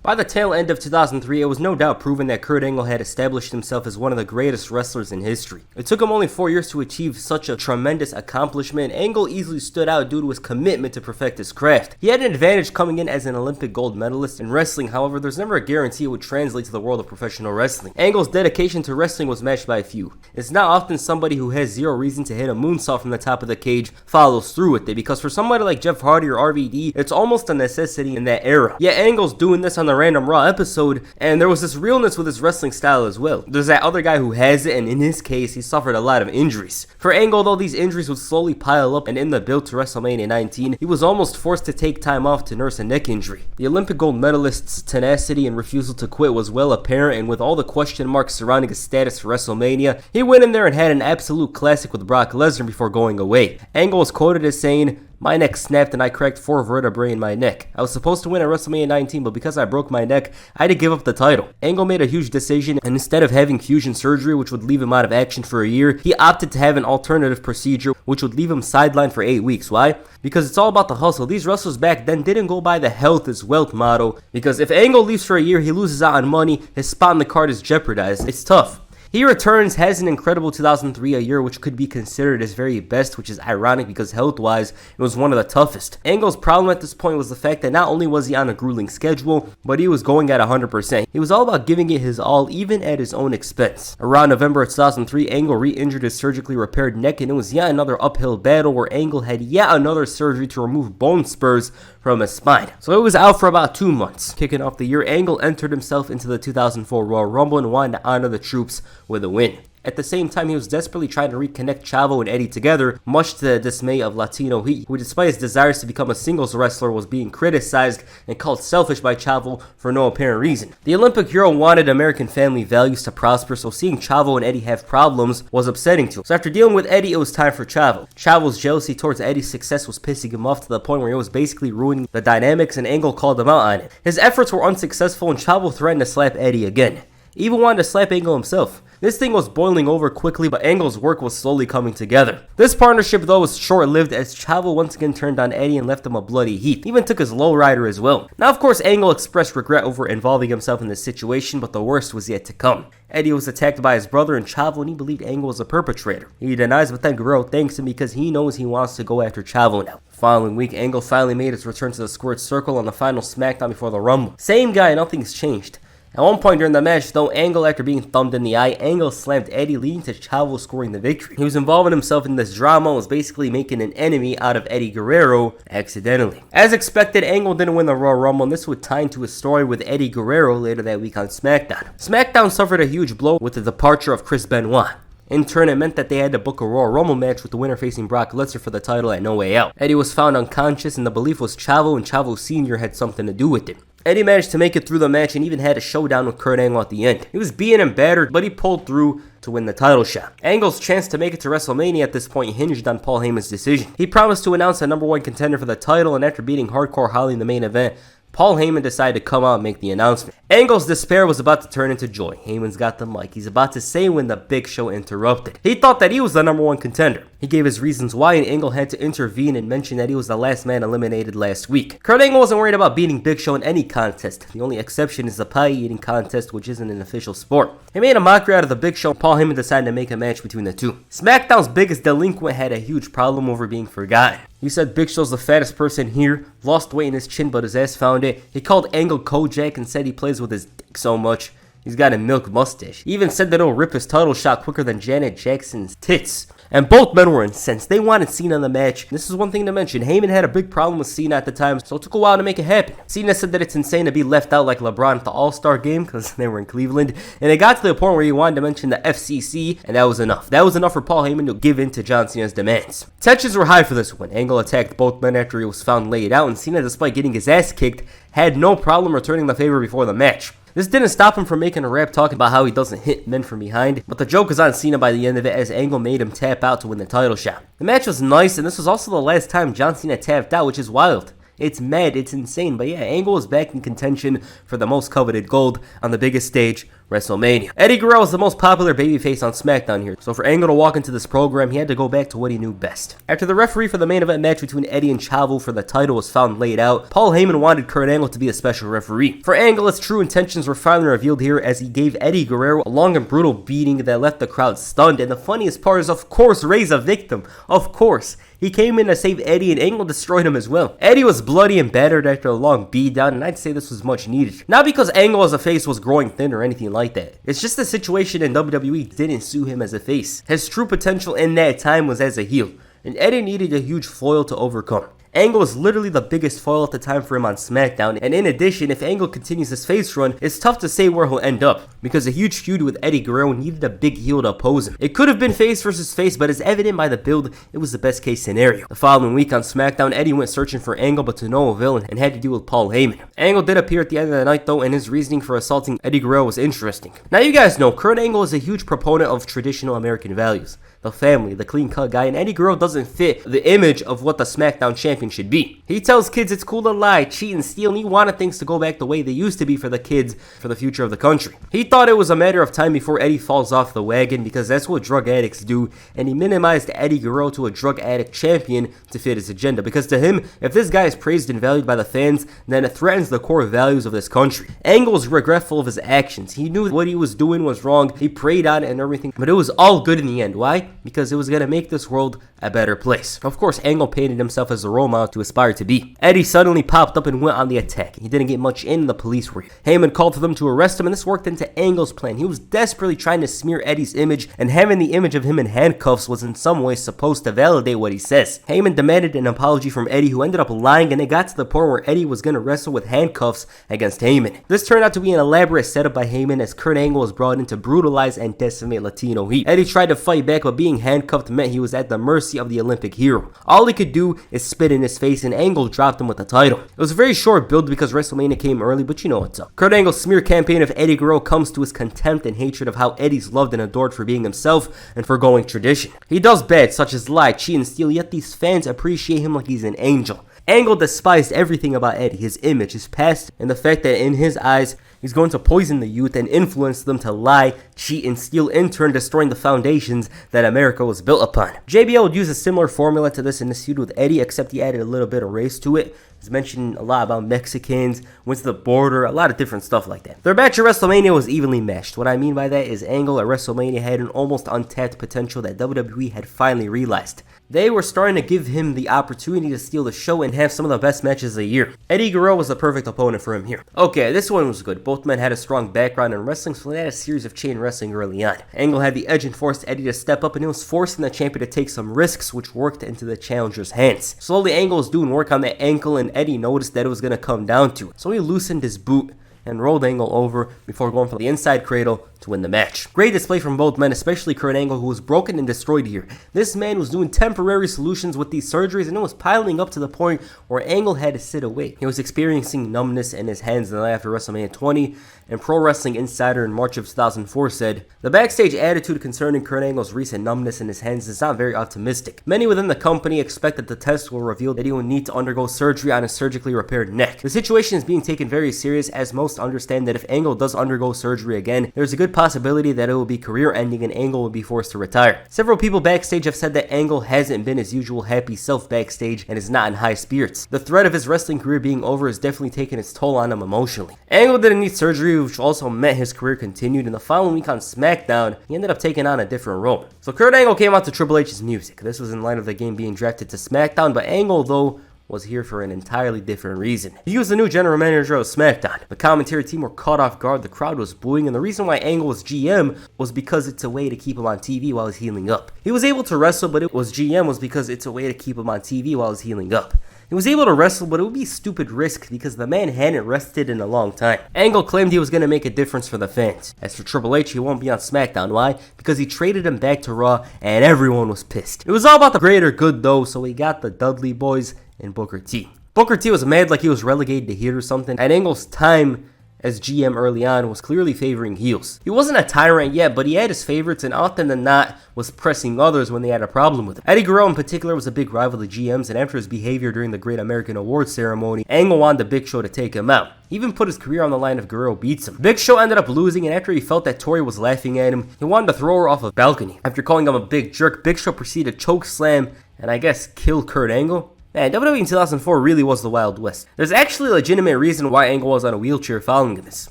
By the tail end of 2003, it was no doubt proven that Kurt Angle had established himself as one of the greatest wrestlers in history. It took him only 4 years to achieve such a tremendous accomplishment. Angle easily stood out due to his commitment to perfect his craft. He had an advantage coming in as an Olympic gold medalist in wrestling, however, there's never a guarantee it would translate to the world of professional wrestling. Angle's dedication to wrestling was matched by few. It's not often somebody who has zero reason to hit a moonsault from the top of the cage follows through with it, because for somebody like Jeff Hardy or RVD, it's almost a necessity in that era. Yet Angle's doing this on the random Raw episode, and there was this realness with his wrestling style as well. There's that other guy who has it, and in his case, he suffered a lot of injuries. For Angle, though, these injuries would slowly pile up, and in the build to WrestleMania 19, he was almost forced to take time off to nurse a neck injury. The Olympic gold medalist's tenacity and refusal to quit was well apparent, and with all the question marks surrounding his status for WrestleMania, he went in there and had an absolute classic with Brock Lesnar before going away. Angle was quoted as saying, "My neck snapped and I cracked 4 vertebrae in my neck. I was supposed to win at WrestleMania 19, but because I broke my neck, I had to give up the title." Angle made a huge decision, and instead of having fusion surgery, which would leave him out of action for a year, he opted to have an alternative procedure, which would leave him sidelined for 8 weeks. Why? Because it's all about the hustle. These wrestlers back then didn't go by the health is wealth motto, because if Angle leaves for a year, he loses out on money, his spot on the card is jeopardized. It's tough. He returns, has an incredible 2003, a year which could be considered his very best, which is ironic because health-wise, it was one of the toughest. Angle's problem at this point was the fact that not only was he on a grueling schedule, but he was going at 100%. He was all about giving it his all, even at his own expense. Around November of 2003, Angle re-injured his surgically repaired neck, and it was yet another uphill battle where Angle had yet another surgery to remove bone spurs from his spine. So it was out for about 2 months. Kicking off the year, Angle entered himself into the 2004 Royal Rumble and wanted to honor the troops with a win. At the same time, he was desperately trying to reconnect Chavo and Eddie together, much to the dismay of Latino Heat, who despite his desires to become a singles wrestler was being criticized and called selfish by Chavo for no apparent reason. The Olympic hero wanted American family values to prosper, so seeing Chavo and Eddie have problems was upsetting to him. So after dealing with Eddie, it was time for Chavo. Chavo's jealousy towards Eddie's success was pissing him off to the point where it was basically ruining the dynamics, and Angle called him out on it. His efforts were unsuccessful, and Chavo threatened to slap Eddie again. He even wanted to slap Angle himself. This thing was boiling over quickly, but Angle's work was slowly coming together. This partnership, though, was short-lived as Chavo once again turned on Eddie and left him a bloody heap. He even took his lowrider as well. Now, of course, Angle expressed regret over involving himself in this situation, but the worst was yet to come. Eddie was attacked by his brother and Chavo, and he believed Angle was a perpetrator. He denies, but then Guerrero thanks him because he knows he wants to go after Chavo now. The following week, Angle finally made his return to the squared circle on the final SmackDown before the Rumble. Same guy, nothing's changed. At one point during the match, though, Angle, after being thumbed in the eye, Angle slammed Eddie, leading to Chavo scoring the victory. He was involving himself in this drama and was basically making an enemy out of Eddie Guerrero accidentally. As expected, Angle didn't win the Royal Rumble, and this would tie into his story with Eddie Guerrero later that week on SmackDown. SmackDown suffered a huge blow with the departure of Chris Benoit. In turn, it meant that they had to book a Royal Rumble match with the winner facing Brock Lesnar for the title at No Way Out. Eddie was found unconscious, and the belief was Chavo and Chavo Sr. had something to do with it. Eddie managed to make it through the match and even had a showdown with Kurt Angle at the end. He was beaten and battered, but he pulled through to win the title shot. Angle's chance to make it to WrestleMania at this point hinged on Paul Heyman's decision. He promised to announce a #1 contender for the title, and after beating Hardcore Holly in the main event, Paul Heyman decided to come out and make the announcement. Angle's despair was about to turn into joy. Heyman's got the mic. He's about to say when the Big Show interrupted. He thought that he was the #1 contender. He gave his reasons why, and Angle had to intervene and mention that he was the last man eliminated last week. Kurt Angle wasn't worried about beating Big Show in any contest. The only exception is the pie eating contest, which isn't an official sport. He made a mockery out of the Big Show, and Paul Heyman decided to make a match between the two. SmackDown's biggest delinquent had a huge problem over being forgotten. He said Big Show's the fattest person here, lost weight in his chin but his ass found it. He called Angle Kojak and said he plays with his dick so much. He's got a milk mustache. He even said that he'll rip his title shot quicker than Janet Jackson's tits. And both men were incensed. They wanted Cena in the match. This is one thing to mention. Heyman had a big problem with Cena at the time, so it took a while to make it happen. Cena said that it's insane to be left out like LeBron at the All-Star game because they were in Cleveland. And it got to the point where he wanted to mention the FCC, and that was enough. That was enough for Paul Heyman to give in to John Cena's demands. Tensions were high for this one. Angle attacked both men after he was found laid out, and Cena, despite getting his ass kicked, had no problem returning the favor before the match. This didn't stop him from making a rap talking about how he doesn't hit men from behind, but the joke was on Cena by the end of it as Angle made him tap out to win the title shot. The match was nice, and this was also the last time John Cena tapped out, which is wild. It's mad, it's insane. But yeah, Angle is back in contention for the most coveted gold on the biggest stage, WrestleMania. Eddie Guerrero is the most popular babyface on SmackDown here, so for Angle to walk into this program, he had to go back to what he knew best. After the referee for the main event match between Eddie and Chavo for the title was found laid out, Paul Heyman wanted Kurt Angle to be a special referee. For Angle, his true intentions were finally revealed here as he gave Eddie Guerrero a long and brutal beating that left the crowd stunned, and the funniest part is, of course, Ray's a victim. Of course. He came in to save Eddie, and Angle destroyed him as well. Eddie was bloody and battered after a long beatdown, and I'd say this was much needed. Not because Angle as a face was growing thin or anything like that. It's just the situation in WWE didn't suit him as a face. His true potential in that time was as a heel, and Eddie needed a huge foil to overcome. Angle was literally the biggest foil at the time for him on SmackDown, and in addition, if Angle continues his face run, it's tough to say where he'll end up, because a huge feud with Eddie Guerrero needed a big heel to oppose him. It could have been face versus face, but as evident by the build, it was the best case scenario. The following week on SmackDown, Eddie went searching for Angle, but to no avail, and had to deal with Paul Heyman. Angle did appear at the end of the night though, and his reasoning for assaulting Eddie Guerrero was interesting. Now you guys know, Kurt Angle is a huge proponent of traditional American values. The family, the clean-cut guy, and Eddie Guerrero doesn't fit the image of what the SmackDown champion should be. He tells kids it's cool to lie, cheat, and steal, and he wanted things to go back the way they used to be for the kids, for the future of the country. He thought it was a matter of time before Eddie falls off the wagon, because that's what drug addicts do, and he minimized Eddie Guerrero to a drug addict champion to fit his agenda, because to him, if this guy is praised and valued by the fans, then it threatens the core values of this country. Angle's regretful of his actions. He knew what he was doing was wrong, he prayed on it and everything, but it was all good in the end. Why? Because it was going to make this world a better place. Of course, Angle painted himself as a role model to aspire to be. Eddie suddenly popped up and went on the attack. He didn't get much in, the police were here. Heyman called for them to arrest him, and this worked into Angle's plan. He was desperately trying to smear Eddie's image, and having the image of him in handcuffs was in some way supposed to validate what he says. Heyman demanded an apology from Eddie, who ended up lying, and it got to the point where Eddie was going to wrestle with handcuffs against Heyman. This turned out to be an elaborate setup by Heyman, as Kurt Angle was brought in to brutalize and decimate Latino heat. Eddie tried to fight back, but being handcuffed meant he was at the mercy of the Olympic hero. All he could do is spit in his face, and Angle dropped him with the title. It was a very short build because WrestleMania came early, but you know what's up. Kurt Angle's smear campaign of Eddie Guerrero comes to his contempt and hatred of how Eddie's loved and adored for being himself and for going tradition. He does bad, such as lie, cheat, and steal, yet these fans appreciate him like he's an angel. Angle despised everything about Eddie, his image, his past, and the fact that in his eyes, he's going to poison the youth and influence them to lie, cheat, and steal, in turn destroying the foundations that America was built upon. JBL would use a similar formula to this in this feud with Eddie, except he added a little bit of race to it. He's mentioned a lot about Mexicans, went to the border, a lot of different stuff like that. Their match at WrestleMania was evenly matched. What I mean by that is Angle at WrestleMania had an almost untapped potential that WWE had finally realized. They were starting to give him the opportunity to steal the show and have some of the best matches of the year. Eddie Guerrero was the perfect opponent for him here. Okay, this one was good. Both men had a strong background in wrestling, so they had a series of chain wrestling early on. Angle had the edge and forced Eddie to step up, and it was forcing the champion to take some risks, which worked into the challenger's hands. Slowly, Angle was doing work on that ankle, and Eddie noticed that it was going to come down to it. So he loosened his boot and rolled Angle over before going for the inside cradle to win the match. Great display from both men, especially Kurt Angle, who was broken and destroyed here. This man was doing temporary solutions with these surgeries, and it was piling up to the point where Angle had to sit away. He was experiencing numbness in his hands the night after WrestleMania 20, and Pro Wrestling Insider in March of 2004 said, "The backstage attitude concerning Kurt Angle's recent numbness in his hands is not very optimistic. Many within the company expect that the test will reveal that he will need to undergo surgery on his surgically repaired neck. The situation is being taken very serious, as most understand that if Angle does undergo surgery again, there's a good possibility that it will be career-ending and Angle will be forced to retire." Several people backstage have said that Angle hasn't been his usual happy self backstage and is not in high spirits. The threat of his wrestling career being over has definitely taken its toll on him emotionally. Angle didn't need surgery, which also meant his career continued, and the following week on SmackDown, he ended up taking on a different role. So Kurt Angle came out to Triple H's music. This was in light of the game being drafted to SmackDown, but Angle, though, was here for an entirely different reason. He was the new general manager of SmackDown. The commentary team were caught off guard, the crowd was booing, and the reason why Angle was GM was because it's a way to keep him on TV while he's healing up. He was able to wrestle, but it was GM was because it's a way to keep him on TV while he's healing up. He was able to wrestle, but it would be stupid risk because the man hadn't rested in a long time. Angle claimed he was going to make a difference for the fans. As for Triple H, he won't be on SmackDown. Why? Because he traded him back to Raw, and everyone was pissed. It was all about the greater good, though, so we got the Dudley Boys and Booker T. Booker T was mad like he was relegated to here or something. At Angle's time, as GM early on, was clearly favoring heels. He wasn't a tyrant yet, but he had his favorites and often than not was pressing others when they had a problem with him. Eddie Guerrero in particular was a big rival to GM's, and after his behavior during the Great American Awards ceremony, Angle wanted the Big Show to take him out. He even put his career on the line if Guerrero beats him. Big Show ended up losing, and after he felt that Tori was laughing at him, he wanted to throw her off a balcony. After calling him a big jerk, Big Show proceeded to choke slam and I guess kill Kurt Angle. Man, WWE in 2004 really was the Wild West. There's actually a legitimate reason why Angle was on a wheelchair following this.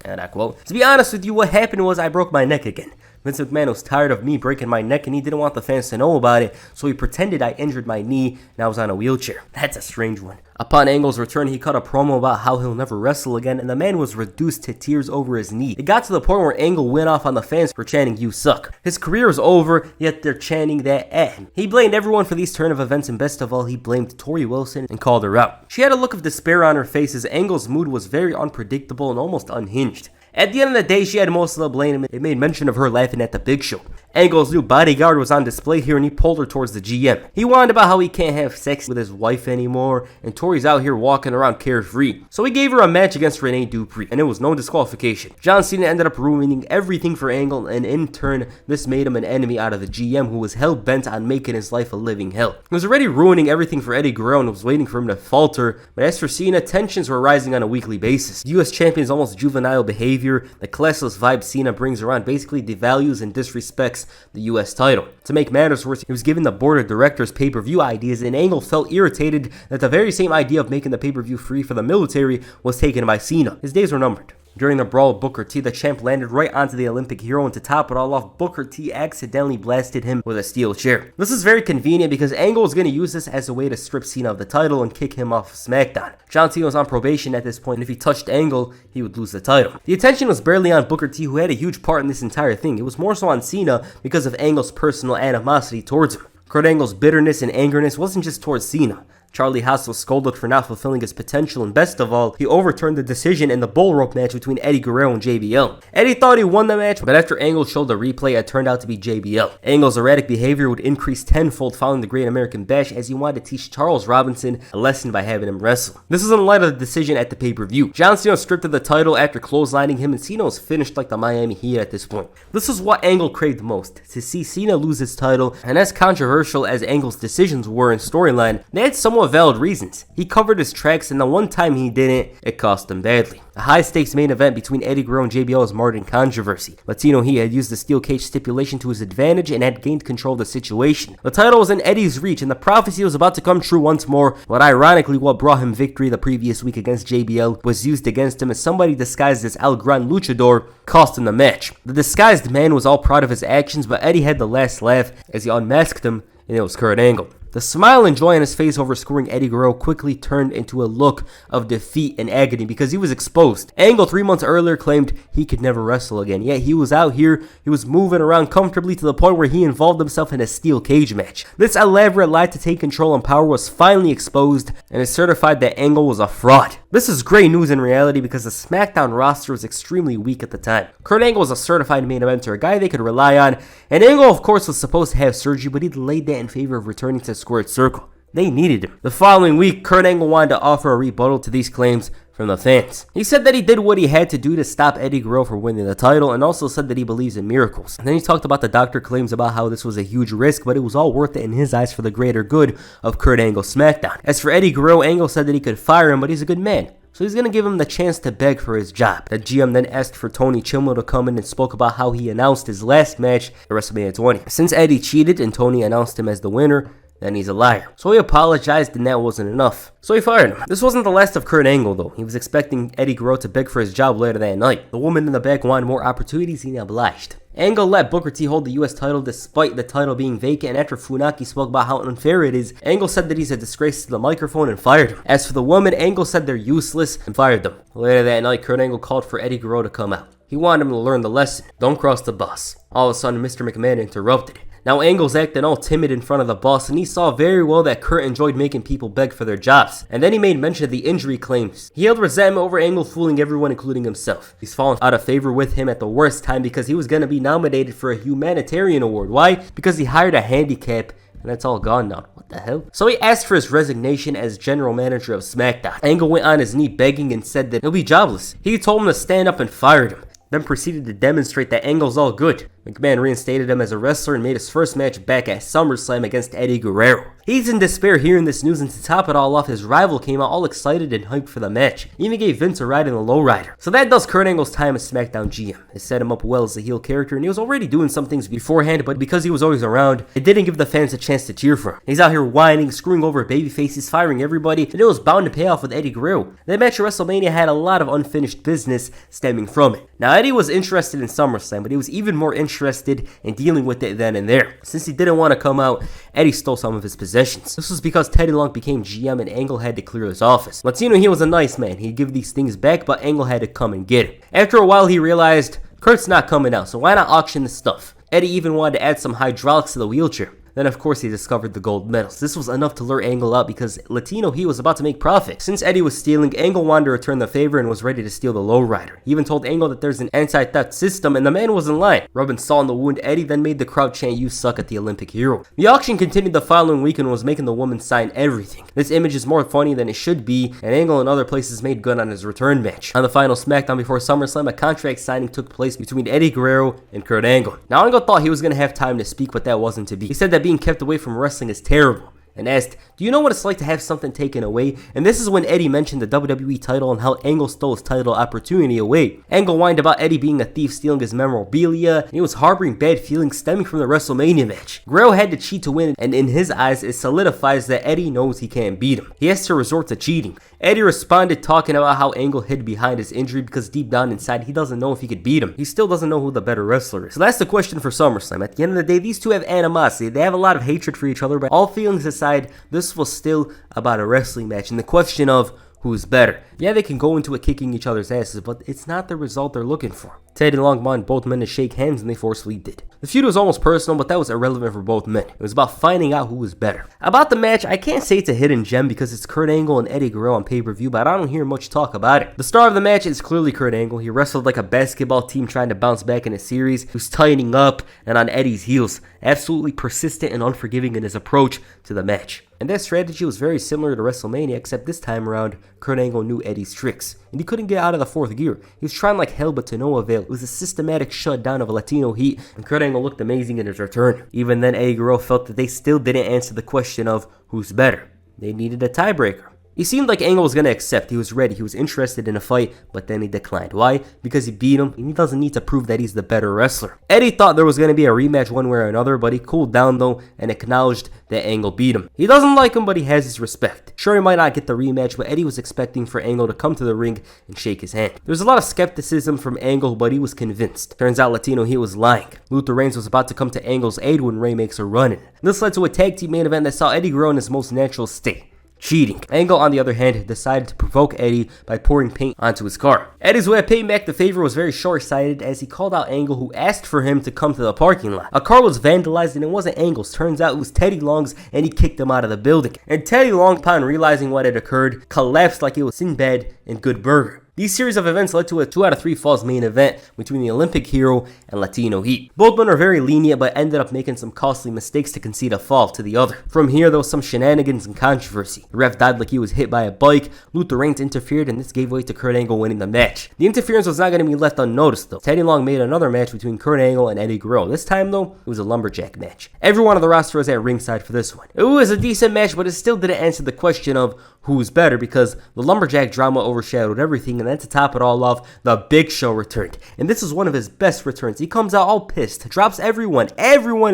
And I quote, "To be honest with you, what happened was I broke my neck again. Vince McMahon was tired of me breaking my neck and he didn't want the fans to know about it, so he pretended I injured my knee and I was on a wheelchair." That's a strange one. Upon Angle's return, he cut a promo about how he'll never wrestle again, and the man was reduced to tears over his knee. It got to the point where Angle went off on the fans for chanting, "You suck." His career is over, yet they're chanting that at him. He blamed everyone for these turn of events, and best of all, he blamed Tori Wilson and called her out. She had a look of despair on her face as Angle's mood was very unpredictable and almost unhinged. At the end of the day, she had most of the blame. It made mention of her laughing at the Big Show. Angle's new bodyguard was on display here and he pulled her towards the GM. He whined about how he can't have sex with his wife anymore and Tori's out here walking around carefree. So he gave her a match against Rene Dupree and it was no disqualification. John Cena ended up ruining everything for Angle, and in turn this made him an enemy out of the GM who was hell-bent on making his life a living hell. He was already ruining everything for Eddie Guerrero and was waiting for him to falter, but as for Cena, tensions were rising on a weekly basis. The US champion's almost juvenile behavior, the classless vibe Cena brings around basically devalues and disrespects the US title. To make matters worse, he was given the board of directors pay-per-view ideas, and Angle felt irritated that the very same idea of making the pay-per-view free for the military was taken by Cena. His days were numbered. During the brawl with Booker T, the champ landed right onto the Olympic hero, and to top it all off, Booker T accidentally blasted him with a steel chair. This is very convenient because Angle is going to use this as a way to strip Cena of the title and kick him off of SmackDown. John Cena was on probation at this point, and if he touched Angle, he would lose the title. The attention was barely on Booker T, who had a huge part in this entire thing. It was more so on Cena because of Angle's personal animosity towards him. Kurt Angle's bitterness and angerness wasn't just towards Cena. Charlie Haas was scolded for not fulfilling his potential, and best of all, he overturned the decision in the bull rope match between Eddie Guerrero and JBL. Eddie thought he won the match, but after Angle showed the replay, it turned out to be JBL. Angle's erratic behavior would increase tenfold following the Great American Bash, as he wanted to teach Charles Robinson a lesson by having him wrestle. This is in light of the decision at the pay-per-view. John Cena stripped of the title after clotheslining him, and Cena was finished like the Miami Heat at this point. This is what Angle craved most, to see Cena lose his title, and as controversial as Angle's decisions were in storyline, they had somewhat valid reasons. He covered his tracks, and the one time he didn't, it cost him badly. A high-stakes main event between Eddie Guerrero and JBL was marred in controversy. Latino Heat had used the steel cage stipulation to his advantage and had gained control of the situation. The title was in Eddie's reach, and the prophecy was about to come true once more, but ironically what brought him victory the previous week against JBL was used against him as somebody disguised as El Gran Luchador cost him the match. The disguised man was all proud of his actions, but Eddie had the last laugh as he unmasked him, and it was Kurt Angle. The smile and joy on his face over scoring Eddie Guerrero quickly turned into a look of defeat and agony because he was exposed. Angle 3 months earlier claimed he could never wrestle again, yet he was out here, he was moving around comfortably to the point where he involved himself in a steel cage match. This elaborate lie to take control and power was finally exposed, and it certified that Angle was a fraud. This is great news in reality because the SmackDown roster was extremely weak at the time. Kurt Angle was a certified main eventer, a guy they could rely on, and Angle of course was supposed to have surgery, but he delayed that in favor of returning to Squared Circle. They needed him. The following week, Kurt Angle wanted to offer a rebuttal to these claims from the fans. He said that he did what he had to do to stop Eddie Guerrero from winning the title, and also said that he believes in miracles. And then he talked about the doctor claims about how this was a huge risk, but it was all worth it in his eyes for the greater good of Kurt Angle's SmackDown. As for Eddie Guerrero, Angle said that he could fire him, but he's a good man, so he's going to give him the chance to beg for his job. The GM then asked for Tony Chimel to come in and spoke about how he announced his last match at WrestleMania 20. Since Eddie cheated and Tony announced him as the winner, then he's a liar. So he apologized, and that wasn't enough, so he fired him. This wasn't the last of Kurt Angle though. He was expecting Eddie Guerrero to beg for his job later that night. The woman in the back wanted more opportunities, and he obliged. Angle let Booker T hold the US title despite the title being vacant, and after Funaki spoke about how unfair it is, Angle said that he's a disgrace to the microphone and fired him. As for the woman, Angle said they're useless and fired them. Later that night, Kurt Angle called for Eddie Guerrero to come out. He wanted him to learn the lesson. Don't cross the boss. All of a sudden, Mr. McMahon interrupted. Now Angle's acting all timid in front of the boss, and he saw very well that Kurt enjoyed making people beg for their jobs. And then he made mention of the injury claims. He held resentment over Angle fooling everyone, including himself. He's fallen out of favor with him at the worst time because he was going to be nominated for a humanitarian award. Why? Because he hired a handicap and that's all gone now. What the hell? So he asked for his resignation as general manager of SmackDown. Angle went on his knee begging and said that he'll be jobless. He told him to stand up and fired him, then proceeded to demonstrate that Angle's all good. McMahon reinstated him as a wrestler and made his first match back at SummerSlam against Eddie Guerrero. He's in despair hearing this news, and to top it all off, his rival came out all excited and hyped for the match. He even gave Vince a ride in the lowrider. So that does Kurt Angle's time as SmackDown GM. It set him up well as a heel character, and he was already doing some things beforehand, but because he was always around, it didn't give the fans a chance to cheer for him. He's out here whining, screwing over babyfaces, firing everybody, and it was bound to pay off with Eddie Guerrero. That match at WrestleMania had a lot of unfinished business stemming from it. Now, Eddie was interested in SummerSlam, but he was even more interested in dealing with it then and there. Since he didn't want to come out, Eddie stole some of his possessions. This was because Teddy Long became GM and Angle had to clear his office. Latino, he was a nice man. He'd give these things back, but Angle had to come and get it. After a while, he realized Kurt's not coming out, so why not auction this stuff? Eddie even wanted to add some hydraulics to the wheelchair. Then of course he discovered the gold medals. This was enough to lure Angle out because Latino he was about to make profit. Since Eddie was stealing, Angle wanted to return the favor and was ready to steal the lowrider. He even told Angle that there's an anti-theft system and the man was in line. Rubbing salt in the wound, Eddie then made the crowd chant "You suck" at the Olympic hero. The auction continued the following week and was making the woman sign everything. This image is more funny than it should be, and Angle and other places made good on his return match. On the final SmackDown before SummerSlam, a contract signing took place between Eddie Guerrero and Kurt Angle. Now Angle thought he was going to have time to speak, but that wasn't to be. He said that being kept away from wrestling is terrible, and asked, "Do you know what it's like to have something taken away?" And this is when Eddie mentioned the WWE title and how Angle stole his title opportunity away. Angle whined about Eddie being a thief stealing his memorabilia, and he was harboring bad feelings stemming from the WrestleMania match. Guerrero had to cheat to win, and in his eyes, it solidifies that Eddie knows he can't beat him. He has to resort to cheating. Eddie responded talking about how Angle hid behind his injury because deep down inside he doesn't know if he could beat him. He still doesn't know who the better wrestler is. So that's the question for SummerSlam. At the end of the day, these two have animosity. They have a lot of hatred for each other, but all feelings aside, this was still about a wrestling match and the question of who's better. Yeah, they can go into it kicking each other's asses, but it's not the result they're looking for. Teddy Long wanted both men to shake hands, and they forcefully did. The feud was almost personal, but that was irrelevant for both men. It was about finding out who was better. About the match, I can't say it's a hidden gem because it's Kurt Angle and Eddie Guerrero on pay-per-view, but I don't hear much talk about it. The star of the match is clearly Kurt Angle. He wrestled like a basketball team trying to bounce back in a series. He was tightening up and on Eddie's heels, absolutely persistent and unforgiving in his approach to the match. And that strategy was very similar to WrestleMania, except this time around, Kurt Angle knew Eddie's tricks, and he couldn't get out of the fourth gear. He was trying like hell, but to no avail. It was a systematic shutdown of Latino heat, and Kurt Angle looked amazing in his return. Even then, Eddie Guerrero felt that they still didn't answer the question of who's better. They needed a tiebreaker. He seemed like Angle was going to accept. He was ready. He was interested in a fight, but then he declined. Why? Because he beat him, and he doesn't need to prove that he's the better wrestler. Eddie thought there was going to be a rematch one way or another, but he cooled down though and acknowledged that Angle beat him. He doesn't like him, but he has his respect. Sure, he might not get the rematch, but Eddie was expecting for Angle to come to the ring and shake his hand. There was a lot of skepticism from Angle, but he was convinced. Turns out Latino he was lying. Luther Reigns was about to come to Angle's aid when Ray makes a run in. This led to a tag team main event that saw Eddie Guerrero in his most natural state. Cheating. Angle, on the other hand, decided to provoke Eddie by pouring paint onto his car. Eddie's way of paying back the favor was very short-sighted as he called out Angle, who asked for him to come to the parking lot. A car was vandalized and it wasn't Angle's. Turns out it was Teddy Long's, and he kicked him out of the building. And Teddy Long, upon realizing what had occurred, collapsed like it was Sinbad in Good Burger. These series of events led to a 2 out of 3 falls main event between the Olympic hero and Latino Heat. Both men are very lenient, but ended up making some costly mistakes to concede a fall to the other. From here, there was some shenanigans and controversy. The ref died like he was hit by a bike. Luther Reigns interfered, and this gave way to Kurt Angle winning the match. The interference was not going to be left unnoticed, though. Teddy Long made another match between Kurt Angle and Eddie Guerrero. This time, though, it was a lumberjack match. Everyone on the roster was at ringside for this one. It was a decent match, but it still didn't answer the question of who's better because the lumberjack drama overshadowed everything, and then to top it all off, the Big Show returned, and this is one of his best returns. He comes out all pissed, drops everyone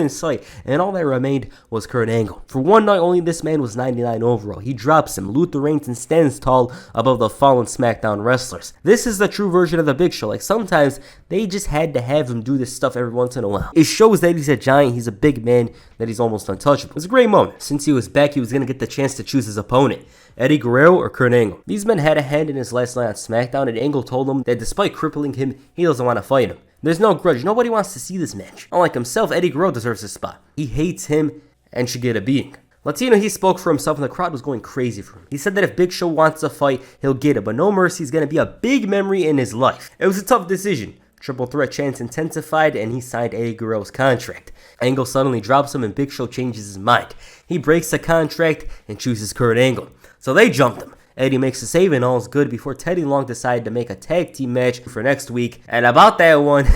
in sight, and all that remained was Kurt Angle. For one night only, this man was 99 overall. He drops him, Luther Reigns, and stands tall above the fallen SmackDown wrestlers. This is the true version of the Big Show. Like, sometimes they just had to have him do this stuff every once in a while. It shows that he's a giant, he's a big man, that he's almost untouchable. It was a great moment. Since he was back, he was going to get the chance to choose his opponent. Eddie Guerrero or Kurt Angle. These men had a hand in his last night on SmackDown, and Angle told him that despite crippling him, he doesn't want to fight him. There's no grudge. Nobody wants to see this match. Unlike himself, Eddie Guerrero deserves his spot. He hates him and should get a beating. Latino, he spoke for himself, and the crowd was going crazy for him. He said that if Big Show wants a fight, he'll get it, but No Mercy is going to be a big memory in his life. It was a tough decision. Triple threat chants intensified, and he signed Eddie Guerrero's contract. Angle suddenly drops him, and Big Show changes his mind. He breaks the contract and chooses Kurt Angle. So they jumped him. Eddie makes a save and all is good before Teddy Long decided to make a tag team match for next week. And about that one,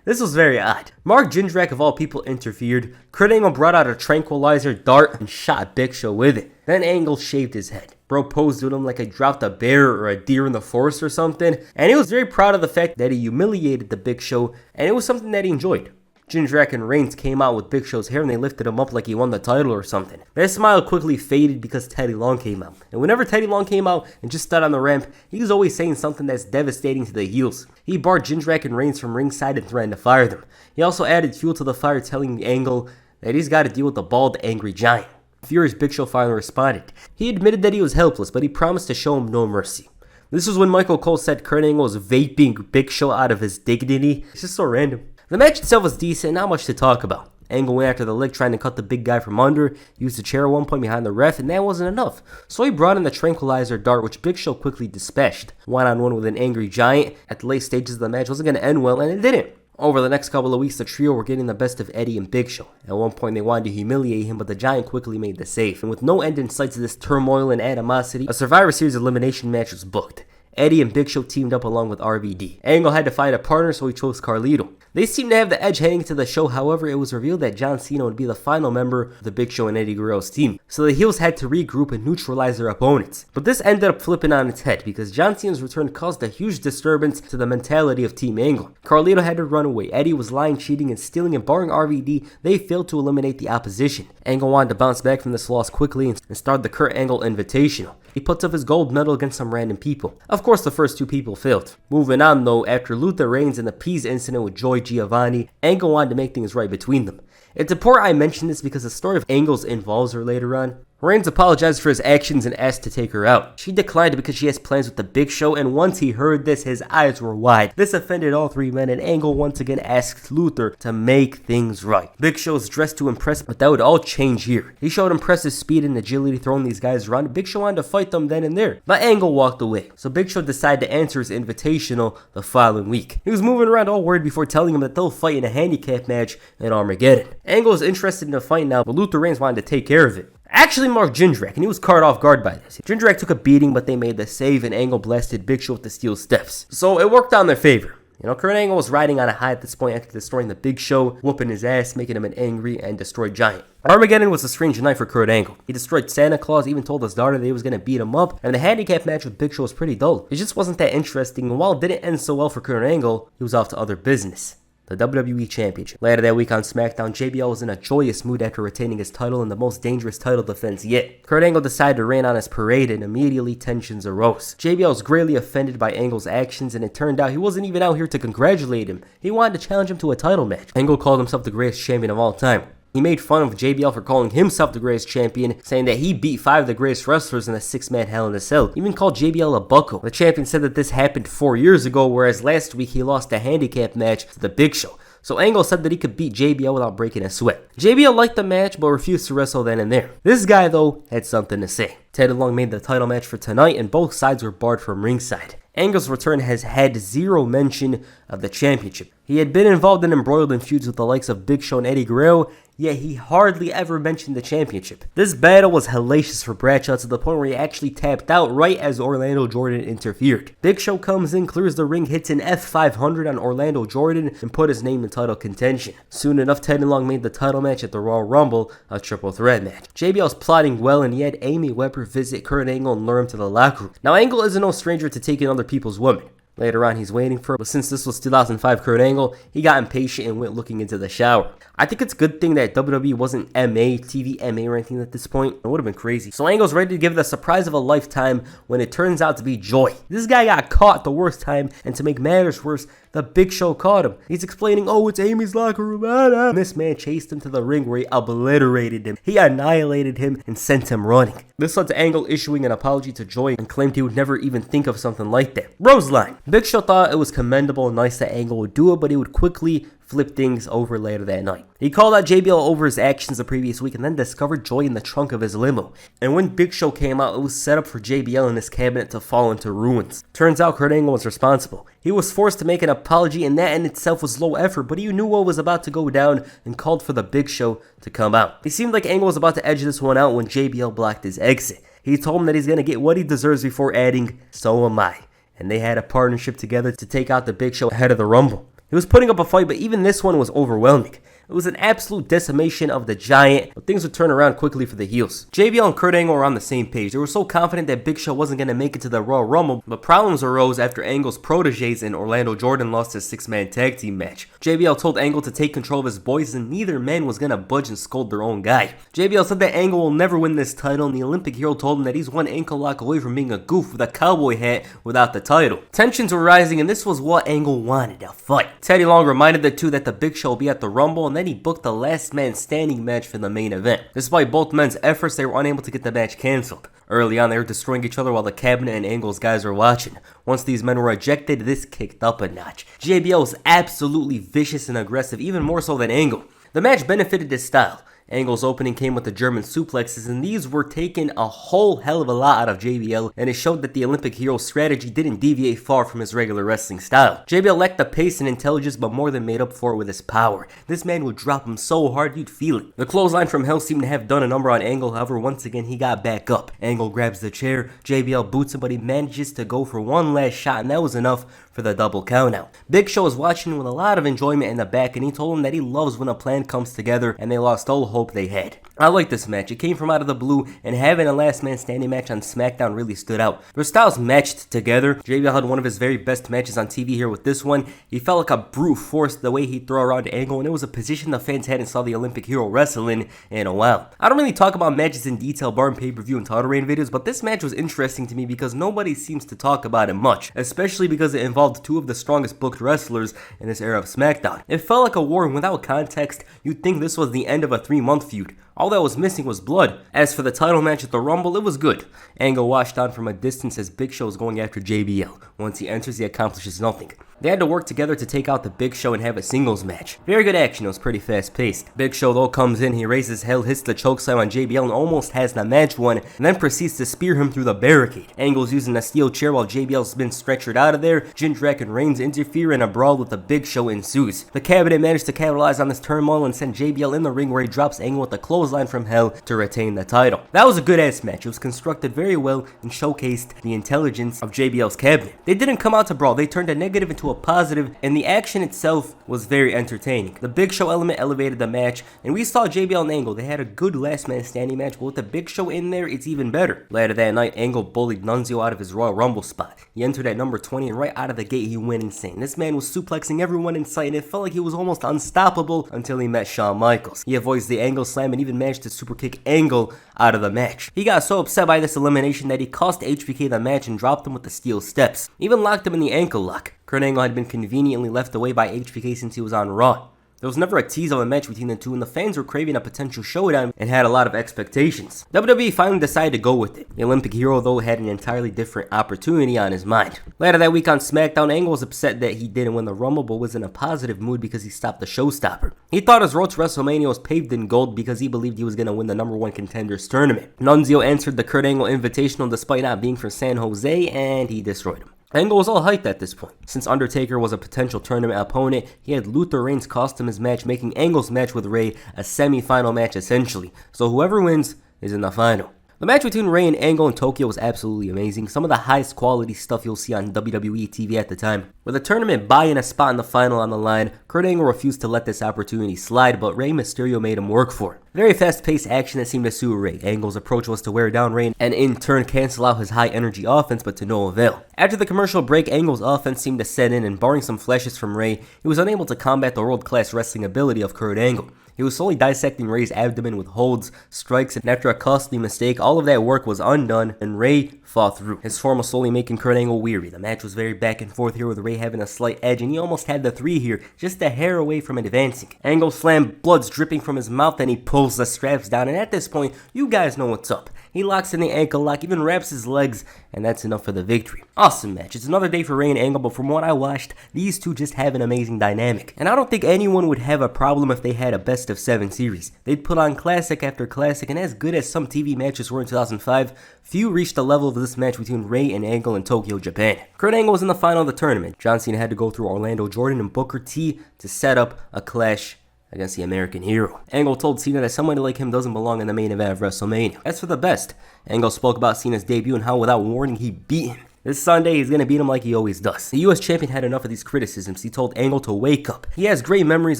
this was very odd. Mark Jindrak of all people interfered. Kurt Angle brought out a tranquilizer dart and shot Big Show with it. Then Angle shaved his head. Bro posed with him like I dropped a bear or a deer in the forest or something. And he was very proud of the fact that he humiliated the Big Show, and it was something that he enjoyed. Jindrak and Reigns came out with Big Show's hair and they lifted him up like he won the title or something. That smile quickly faded because Teddy Long came out. And whenever Teddy Long came out and just stood on the ramp, he was always saying something that's devastating to the heels. He barred Jindrak and Reigns from ringside and threatened to fire them. He also added fuel to the fire, telling Angle that he's got to deal with the bald, angry giant. Furious Big Show finally responded. He admitted that he was helpless, but he promised to show him no mercy. This was when Michael Cole said Kurt Angle was vaping Big Show out of his dignity. It's just so random. The match itself was decent, not much to talk about. Angle went after the leg trying to cut the big guy from under, used the chair at one point behind the ref, and that wasn't enough. So he brought in the tranquilizer dart, which Big Show quickly dispatched. One-on-one with an angry giant. At the late stages of the match wasn't going to end well, and it didn't. Over the next couple of weeks, the trio were getting the best of Eddie and Big Show. At one point, they wanted to humiliate him, but the Giant quickly made the save. And with no end in sight to this turmoil and animosity, a Survivor Series elimination match was booked. Eddie and Big Show teamed up along with RVD. Angle had to find a partner, so he chose Carlito. They seemed to have the edge heading to the show. However, it was revealed that John Cena would be the final member of the Big Show and Eddie Guerrero's team, so the heels had to regroup and neutralize their opponents. But this ended up flipping on its head because John Cena's return caused a huge disturbance to the mentality of Team Angle. Carlito had to run away. Eddie was lying, cheating, and stealing, and barring RVD, they failed to eliminate the opposition. Angle wanted to bounce back from this loss quickly and start the Kurt Angle Invitational. He puts up his gold medal against some random people. Of course, the first two people failed. Moving on though, after Luther Reigns and the Peas incident with Joy Giovanni, Angle wanted to make things right between them. It's important I mention this because the story of Angle's involves her later on. Reigns apologized for his actions and asked to take her out. She declined because she has plans with the Big Show, and once he heard this, his eyes were wide. This offended all three men, and Angle once again asked Luther to make things right. Big Show is dressed to impress, but that would all change here. He showed impressive speed and agility throwing these guys around. Big Show wanted to fight them then and there, but Angle walked away. So Big Show decided to answer his invitational the following week. He was moving around all worried before telling him that they'll fight in a handicap match in Armageddon. Angle is interested in a fight now, but Luther Reigns wanted to take care of it. Actually marked Jindrak, and he was caught off guard by this. Jindrak took a beating, but they made the save, and Angle blasted Big Show with the steel steps. So it worked out in their favor. Kurt Angle was riding on a high at this point after destroying the Big Show, whooping his ass, making him an angry and destroyed giant. Armageddon was a strange night for Kurt Angle. He destroyed Santa Claus, even told his daughter that he was going to beat him up, and the handicap match with Big Show was pretty dull. It just wasn't that interesting, and while it didn't end so well for Kurt Angle, he was off to other business. The WWE Championship. Later that week on SmackDown, JBL was in a joyous mood after retaining his title in the most dangerous title defense yet. Kurt Angle decided to rain on his parade and immediately tensions arose. JBL was greatly offended by Angle's actions, and it turned out he wasn't even out here to congratulate him. He wanted to challenge him to a title match. Angle called himself the greatest champion of all time. He made fun of JBL for calling himself the greatest champion, saying that he beat 5 of the greatest wrestlers in a 6-man Hell in a Cell. He even called JBL a bucko. The champion said that this happened 4 years ago, whereas last week he lost a handicap match to the Big Show. So Angle said that he could beat JBL without breaking a sweat. JBL liked the match, but refused to wrestle then and there. This guy, though, had something to say. Teddy Long made the title match for tonight, and both sides were barred from ringside. Angle's return has had zero mention of the championship. He had been involved and embroiled in feuds with the likes of Big Show and Eddie Guerrero, yet he hardly ever mentioned the championship. This battle was hellacious for Bradshaw to the point where he actually tapped out right as Orlando Jordan interfered. Big Show comes in, clears the ring, hits an F500 on Orlando Jordan, and put his name in title contention. Soon enough, Teddy Long made the title match at the Royal Rumble, a triple threat match. JBL's plotting well, and he had Amy Weber visit Kurt Angle and lure him to the locker room. Now, Angle isn't no stranger to taking other people's women. Later on, he's waiting for her, but since this was 2005 Kurt Angle, he got impatient and went looking into the shower. I think it's a good thing that WWE wasn't TV MA or anything at this point. It would have been crazy. So Angle's ready to give the surprise of a lifetime when it turns out to be Joy. This guy got caught the worst time, and to make matters worse, the Big Show caught him. He's explaining, oh, it's Amy's locker room. And this man chased him to the ring where he obliterated him. He annihilated him and sent him running. This led to Angle issuing an apology to Joy and claimed he would never even think of something like that. Roseline. Big Show thought it was commendable and nice that Angle would do it, but he would quickly flipped things over later that night. He called out JBL over his actions the previous week and then discovered Joy in the trunk of his limo. And when Big Show came out, it was set up for JBL and his cabinet to fall into ruins. Turns out Kurt Angle was responsible. He was forced to make an apology, and that in itself was low effort, but he knew what was about to go down and called for the Big Show to come out. It seemed like Angle was about to edge this one out when JBL blocked his exit. He told him that he's going to get what he deserves before adding, "So am I." And they had a partnership together to take out the Big Show ahead of the Rumble. He was putting up a fight, but even this one was overwhelming. It was an absolute decimation of the Giant, but things would turn around quickly for the heels. JBL and Kurt Angle were on the same page. They were so confident that Big Show wasn't going to make it to the Royal Rumble, but problems arose after Angle's proteges and Orlando Jordan lost his 6-man tag team match. JBL told Angle to take control of his boys, and neither man was going to budge and scold their own guy. JBL said that Angle will never win this title, and the Olympic hero told him that he's one ankle lock away from being a goof with a cowboy hat without the title. Tensions were rising, and this was what Angle wanted, a fight. Teddy Long reminded the two that the Big Show will be at the Rumble, and then he booked the last man standing match for the main event. Despite both men's efforts, they were unable to get the match cancelled. Early on, they were destroying each other while the cabinet and Angle's guys were watching. Once these men were ejected, this kicked up a notch. JBL was absolutely vicious and aggressive, even more so than Angle. The match benefited his style. Angle's opening came with the German suplexes, and these were taking a whole hell of a lot out of JBL, and it showed that the Olympic hero's strategy didn't deviate far from his regular wrestling style. JBL lacked the pace and intelligence, but more than made up for it with his power. This man would drop him so hard you'd feel it. The clothesline from hell seemed to have done a number on Angle, however once again he got back up. Angle grabs the chair, JBL boots him, but he manages to go for one last shot, and that was enough for the double countout. Big Show was watching with a lot of enjoyment in the back, and he told him that he loves when a plan comes together, and they lost all hope they had. I like this match. It came from out of the blue, and having a last man standing match on SmackDown really stood out. Their styles matched together. JBL had one of his very best matches on TV here with this one. He felt like a brute force the way he threw around Angle, and it was a position the fans hadn't saw the Olympic hero wrestle in a while. I don't really talk about matches in detail bar and pay-per-view and title reign videos, but this match was interesting to me because nobody seems to talk about it much, especially because it involved two of the strongest booked wrestlers in this era of SmackDown. It felt like a war, and without context, you'd think this was the end of a 3-month feud. All that was missing was blood. As for the title match at the Rumble, it was good. Angle watched on from a distance as Big Show was going after JBL. Once he enters, he accomplishes nothing. They had to work together to take out the Big Show and have a singles match. Very good action, it was pretty fast paced. Big Show though comes in, he raises hell, hits the chokeslam on JBL and almost has the match won, and then proceeds to spear him through the barricade. Angle's using a steel chair while JBL's been stretchered out of there. Jindrak and Reigns interfere and a brawl with the Big Show ensues. The cabinet managed to capitalize on this turmoil and send JBL in the ring where he drops Angle with a clothesline from hell to retain the title. That was a good ass match. It was constructed very well and showcased the intelligence of JBL's cabinet. They didn't come out to brawl, they turned a negative into a positive, and the action itself was very entertaining. The Big Show element elevated the match, and we saw JBL and Angle. They had a good last man standing match, but with the Big Show in there, it's even better. Later that night, Angle bullied Nunzio out of his Royal Rumble spot. He entered at number 20, and right out of the gate, he went insane. This man was suplexing everyone in sight, and it felt like he was almost unstoppable until he met Shawn Michaels. He avoids the Angle slam and even managed to super kick Angle out of the match. He got so upset by this elimination that he cost HBK the match and dropped him with the steel steps. Even locked him in the ankle lock. Kurt Angle had been conveniently left away by HBK since he was on Raw. There was never a tease of a match between the two, and the fans were craving a potential showdown and had a lot of expectations. WWE finally decided to go with it. The Olympic hero, though, had an entirely different opportunity on his mind. Later that week on SmackDown, Angle was upset that he didn't win the Rumble, but was in a positive mood because he stopped the showstopper. He thought his road to WrestleMania was paved in gold because he believed he was going to win the number 1 contenders tournament. Nunzio answered the Kurt Angle Invitational despite not being from San Jose, and he destroyed him. Angle was all hyped at this point. Since Undertaker was a potential tournament opponent, he had Luther Reigns cost him his match, making Angle's match with Rey a semi-final match essentially. So whoever wins is in the final. The match between Rey and Angle in Tokyo was absolutely amazing. Some of the highest quality stuff you'll see on WWE TV at the time. With the tournament buying a spot in the final on the line, Kurt Angle refused to let this opportunity slide, but Rey Mysterio made him work for it. Very fast-paced action that seemed to suit Rey. Angle's approach was to wear down Rey and in turn cancel out his high-energy offense, but to no avail. After the commercial break, Angle's offense seemed to set in, and barring some flashes from Rey, he was unable to combat the world-class wrestling ability of Kurt Angle. He was slowly dissecting Rey's abdomen with holds, strikes, and after a costly mistake, all of that work was undone, and Rey fought through. His form was slowly making Kurt Angle weary. The match was very back and forth here, with Rey having a slight edge, and he almost had the 3 here, just a hair away from advancing. Angle slammed, blood's dripping from his mouth, and he pulls the straps down, and at this point, you guys know what's up. He locks in the ankle lock, even wraps his legs, and that's enough for the victory. Awesome match. It's another day for Rey and Angle, but from what I watched, these two just have an amazing dynamic. And I don't think anyone would have a problem if they had a best of 7 series. They'd put on classic after classic, and as good as some TV matches were in 2005, few reached the level of this match between Rey and Angle in Tokyo, Japan. Kurt Angle was in the final of the tournament. John Cena had to go through Orlando Jordan and Booker T to set up a clash against the American hero. Angle told Cena that somebody like him doesn't belong in the main event of WrestleMania. That's for the best. Angle spoke about Cena's debut and how without warning he beat him. This Sunday, he's going to beat him like he always does. The US champion had enough of these criticisms. He told Angle to wake up. He has great memories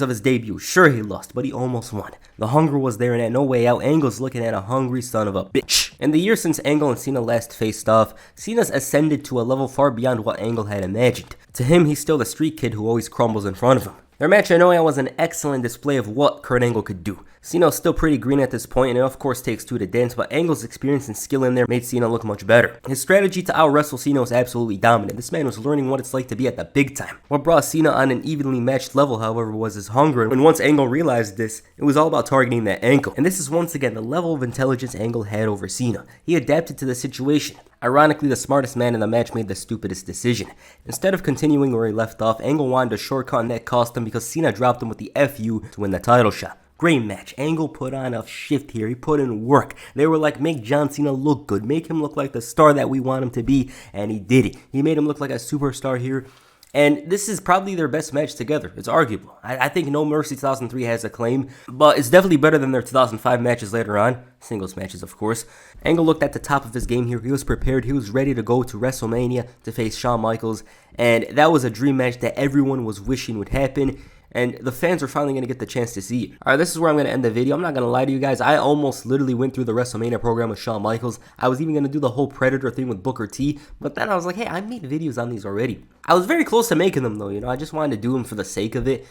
of his debut. Sure, he lost, but he almost won. The hunger was there, and at No Way Out, Angle's looking at a hungry son of a bitch. In the year since Angle and Cena last faced off, Cena's ascended to a level far beyond what Angle had imagined. To him, he's still the street kid who always crumbles in front of him. Their match at No Way Out was an excellent display of what Kurt Angle could do. Cena's still pretty green at this point, and it of course takes two to dance, but Angle's experience and skill in there made Cena look much better. His strategy to out-wrestle Cena was absolutely dominant. This man was learning what it's like to be at the big time. What brought Cena on an evenly matched level, however, was his hunger, and once Angle realized this, it was all about targeting that ankle. And this is once again the level of intelligence Angle had over Cena. He adapted to the situation. Ironically, the smartest man in the match made the stupidest decision. Instead of continuing where he left off, Angle wanted a shortcut, and that cost him because Cena dropped him with the FU to win the title shot. Great match. Angle put on a shift here. He put in work. They were like, make John Cena look good. Make him look like the star that we want him to be. And he did it. He made him look like a superstar here. And this is probably their best match together. It's arguable. I think No Mercy 2003 has a claim, but it's definitely better than their 2005 matches later on. Singles matches, of course. Angle looked at the top of his game here. He was prepared. He was ready to go to WrestleMania to face Shawn Michaels. And that was a dream match that everyone was wishing would happen. And the fans are finally going to get the chance to see it. Alright, this is where I'm going to end the video. I'm not going to lie to you guys. I almost literally went through the WrestleMania program with Shawn Michaels. I was even going to do the whole Predator thing with Booker T. But then I was like, hey, I made videos on these already. I was very close to making them though, I just wanted to do them for the sake of it.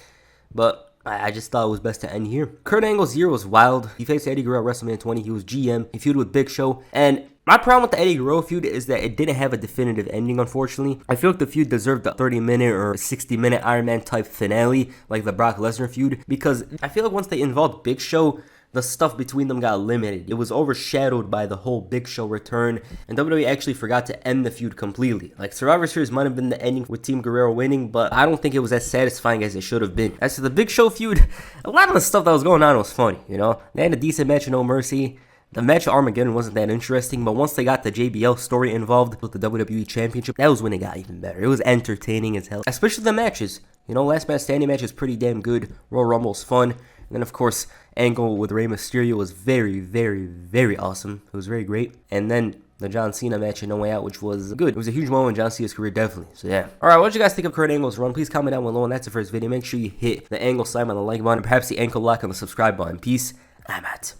But I just thought it was best to end here. Kurt Angle's year was wild. He faced Eddie Guerrero at WrestleMania 20. He was GM. He feuded with Big Show. And my problem with the Eddie Guerrero feud is that it didn't have a definitive ending, unfortunately. I feel like the feud deserved a 30-minute or 60-minute Iron Man type finale, like the Brock Lesnar feud, because I feel like once they involved Big Show, the stuff between them got limited. It was overshadowed by the whole Big Show return, and WWE actually forgot to end the feud completely. Like, Survivor Series might have been the ending with Team Guerrero winning, but I don't think it was as satisfying as it should have been. As to the Big Show feud, a lot of the stuff that was going on was funny, They had a decent match in No Mercy. The match at Armageddon wasn't that interesting, but once they got the JBL story involved with the WWE Championship, that was when it got even better. It was entertaining as hell, especially the matches. Last Man Standing match is pretty damn good. Royal Rumble's fun. And then, of course, Angle with Rey Mysterio was very, very, very awesome. It was very great. And then the John Cena match in No Way Out, which was good. It was a huge moment in John Cena's career, definitely. So, yeah. Alright, what did you guys think of Kurt Angle's run? Please comment down below. And that's the first video. Make sure you hit the Angle slam on the like button, perhaps the ankle lock on the subscribe button. Peace. I'm out.